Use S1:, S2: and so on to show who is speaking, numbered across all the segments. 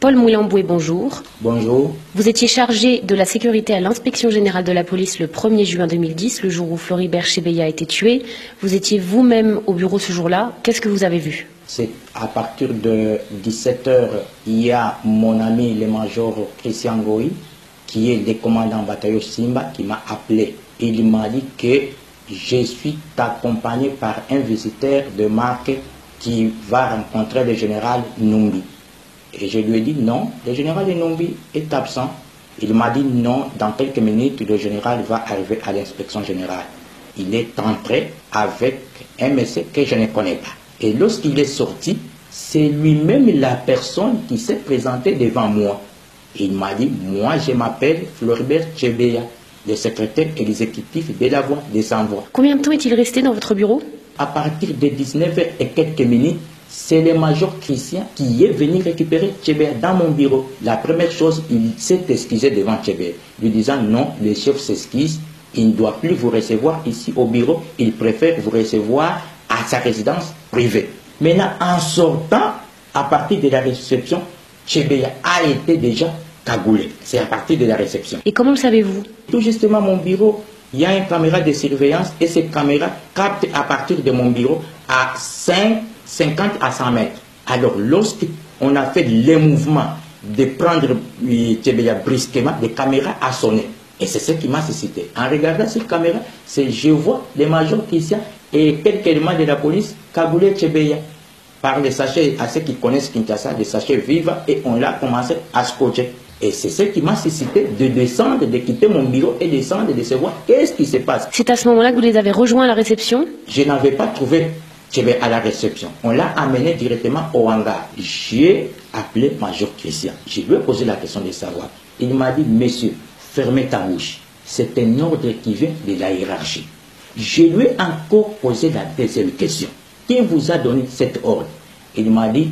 S1: Paul Moulamboué, bonjour.
S2: Bonjour.
S1: Vous étiez chargé de la sécurité à l'inspection générale de la police le 1er juin 2010, le jour où Floribert Chebeya a été tué. Vous étiez vous-même au bureau ce jour-là. Qu'est-ce que vous avez vu?
S2: C'est à partir de 17 h, il y a mon ami le major Christian Goy, qui est le commandant bataillon Simba, qui m'a appelé. Il m'a dit que je suis accompagné par un visiteur de marque qui va rencontrer le général Numbi. Et je lui ai dit non, le général Numbi est absent. Il m'a dit non, dans quelques minutes, le général va arriver à l'inspection générale. Il est entré avec un monsieur que je ne connais pas. Et lorsqu'il est sorti, c'est lui-même la personne qui s'est présentée devant moi. Il m'a dit, moi je m'appelle Floribert Chebeya, le secrétaire exécutif de la voie des envois.
S1: Combien de temps est-il resté dans votre bureau?
S2: À partir de 19 h et quelques minutes, c'est le major Christian qui est venu récupérer Chebeya dans mon bureau. La première chose, il s'est excusé devant Chebeya, lui disant non, le chef s'excuse, il ne doit plus vous recevoir ici au bureau, il préfère vous recevoir à sa résidence privée. Maintenant, en sortant, à partir de la réception, Chebeya a été déjà cagoulé. C'est à partir de la réception.
S1: Et comment le savez-vous? Tout
S2: justement, mon bureau, il y a une caméra de surveillance et cette caméra capte à partir de mon bureau à 50 à 100 mètres. Alors, lorsqu'on a fait les mouvements de prendre Chebeya brusquement, la caméra a sonné. Et c'est ce qui m'a suscité. En regardant cette caméra, je vois le major Christian et quelques éléments de la police cagoulé Chebeya par les sachets, à ceux qui connaissent Kinshasa, des sachets vivants, et on l'a commencé à scotcher. Et c'est ce qui m'a suscité de descendre, de quitter mon bureau et descendre, de savoir qu'est-ce qui se passe.
S1: C'est à ce moment-là que vous les avez rejoints à la réception?
S2: Je n'avais pas trouvé Chebeya à la réception. On l'a amené directement au hangar. J'ai appelé major Christian. Je lui ai posé la question de savoir. Il m'a dit, monsieur, fermez ta bouche. C'est un ordre qui vient de la hiérarchie. Je lui ai encore posé la deuxième question. Qui vous a donné cet ordre? Il m'a dit,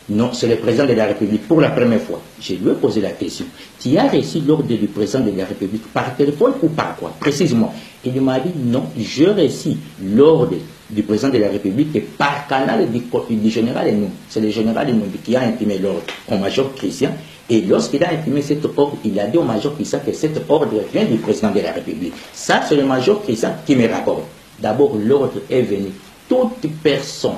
S2: non, c'est le président de la République pour la première fois. Je lui ai posé la question. Qui a reçu l'ordre du président de la République par téléphone ou par quoi? Précisément. Il m'a dit, non, j'ai reçu l'ordre du président de la République par canal du général Enum. C'est le général Enum qui a imprimé l'ordre au major Christian. Et lorsqu'il a imprimé cet ordre, il a dit au major Christian que cet ordre vient du président de la République. Ça, c'est le major Christian qui me rapporte. D'abord, l'ordre est venu. Toute personne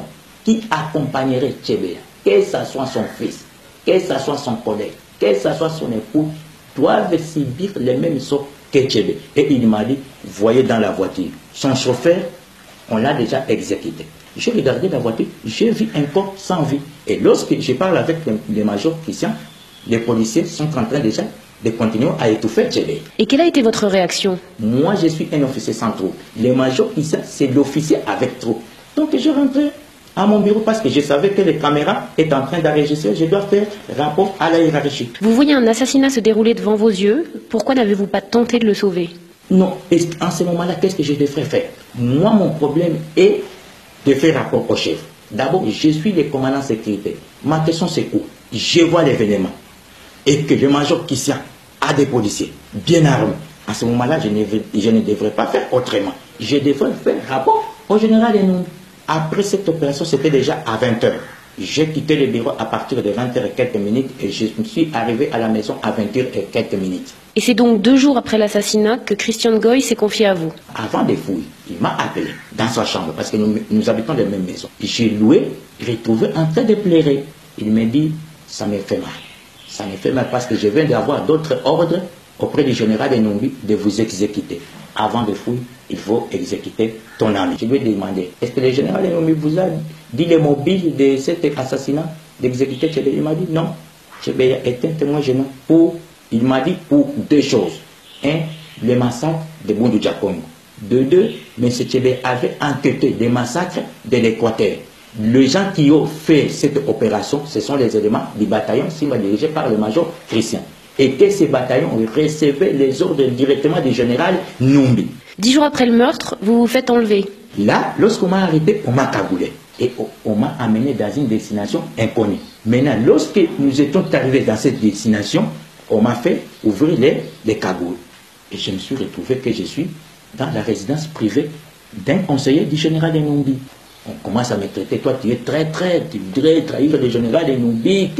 S2: qui accompagnerait Chebeya, que ce soit son fils, que ce soit son collègue, que ce soit son époux, doivent subir les mêmes sorts que Chebeya. Et il m'a dit, voyez dans la voiture, son chauffeur, on l'a déjà exécuté. J'ai regardé la voiture, j'ai vu un corps sans vie. Et lorsque je parle avec le major Christian, les policiers sont en train déjà de continuer à étouffer Chebeya.
S1: Et quelle a été votre réaction?
S2: Moi, je suis un officier sans troupe. Le major Christian, c'est l'officier avec troupe. Donc, je rentrais à mon bureau parce que je savais que les caméras étaient en train d'enregistrer. Je dois faire rapport à la hiérarchie.
S1: Vous voyez un assassinat se dérouler devant vos yeux. Pourquoi n'avez-vous pas tenté de le sauver?
S2: Non. Et en ce moment-là, qu'est-ce que je devrais faire? Moi, mon problème est de faire rapport au chef. D'abord, je suis le commandant sécurité. Ma question, c'est quoi? Je vois l'événement. Et que le major Christian a des policiers bien armés. À ce moment-là, je ne devrais pas faire autrement. Je devrais faire rapport au général Enum. Après cette opération, c'était déjà à 20 h. J'ai quitté le bureau à partir de 20 h et quelques minutes et je me suis arrivé à la maison à 20 h et quelques minutes.
S1: Et c'est donc 2 jours après l'assassinat que Christian Goy s'est confié à vous?
S2: Avant des fouilles, il m'a appelé dans sa chambre parce que nous habitons dans la même maison. J'ai loué, retrouvé en train de pleurer. Il m'a dit, ça me fait mal. Ça me fait mal parce que je viens d'avoir d'autres ordres auprès du général Enumbi de vous exécuter. Avant de fouiller, il faut exécuter ton ami. Je lui ai demandé, est-ce que le général Enumbi vous a dit le mobile de cet assassinat, d'exécuter Chebeya? Il m'a dit non. Chebeya est un témoin gênant il m'a dit pour 2 choses. 1, le massacre de Bundu Diakongo. De 2, M. Chebeya avait enquêté des massacres de l'Équateur. Les gens qui ont fait cette opération, ce sont les éléments du bataillon Simba dirigé par le major Christian. Et que ces bataillons recevaient les ordres directement du général Numbi.
S1: 10 jours après le meurtre, vous vous faites enlever.
S2: Là, lorsqu'on m'a arrêté, on m'a cagoulé. Et on m'a amené dans une destination inconnue. Maintenant, lorsque nous étions arrivés dans cette destination, on m'a fait ouvrir les cagoules. Et je me suis retrouvé que je suis dans la résidence privée d'un conseiller du général Enumbi. On commence à me traiter, toi tu es très, tu voudrais trahir le général Enumbi,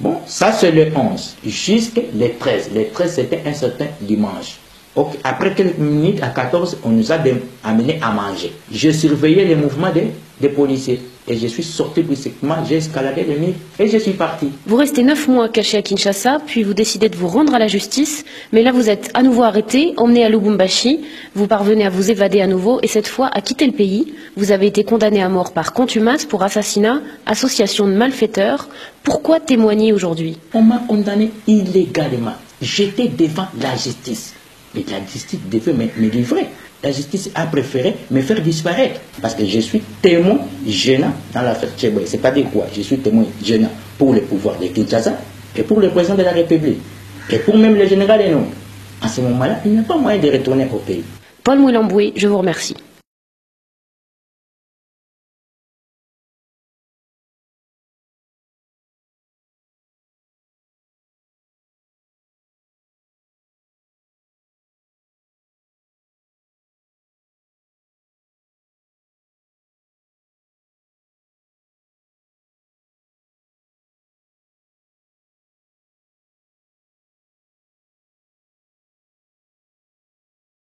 S2: Bon, ça c'est le 11, jusqu'à le 13. Le 13, c'était un certain dimanche. Okay. Après quelques minutes, à 14, on nous a amenés à manger. Je surveillais les mouvements des policiers. Et je suis sorti brusquement, j'ai escaladé les murs et je suis parti.
S1: Vous restez 9 mois caché à Kinshasa, puis vous décidez de vous rendre à la justice. Mais là, vous êtes à nouveau arrêté, emmené à Lubumbashi. Vous parvenez à vous évader à nouveau et cette fois à quitter le pays. Vous avez été condamné à mort par contumace pour assassinat, association de malfaiteurs. Pourquoi témoigner aujourd'hui?
S2: On m'a condamné illégalement. J'étais devant la justice. Mais la justice devait me livrer. La justice a préféré me faire disparaître. Parce que je suis témoin gênant dans l'affaire Tchéboué. C'est-à-dire quoi? Je suis témoin gênant pour le pouvoir de Kinshasa et pour le président de la République. Et pour même le général Enou. À ce moment-là, il n'y a pas moyen de retourner au pays.
S1: Paul Mouilamboué, je vous remercie.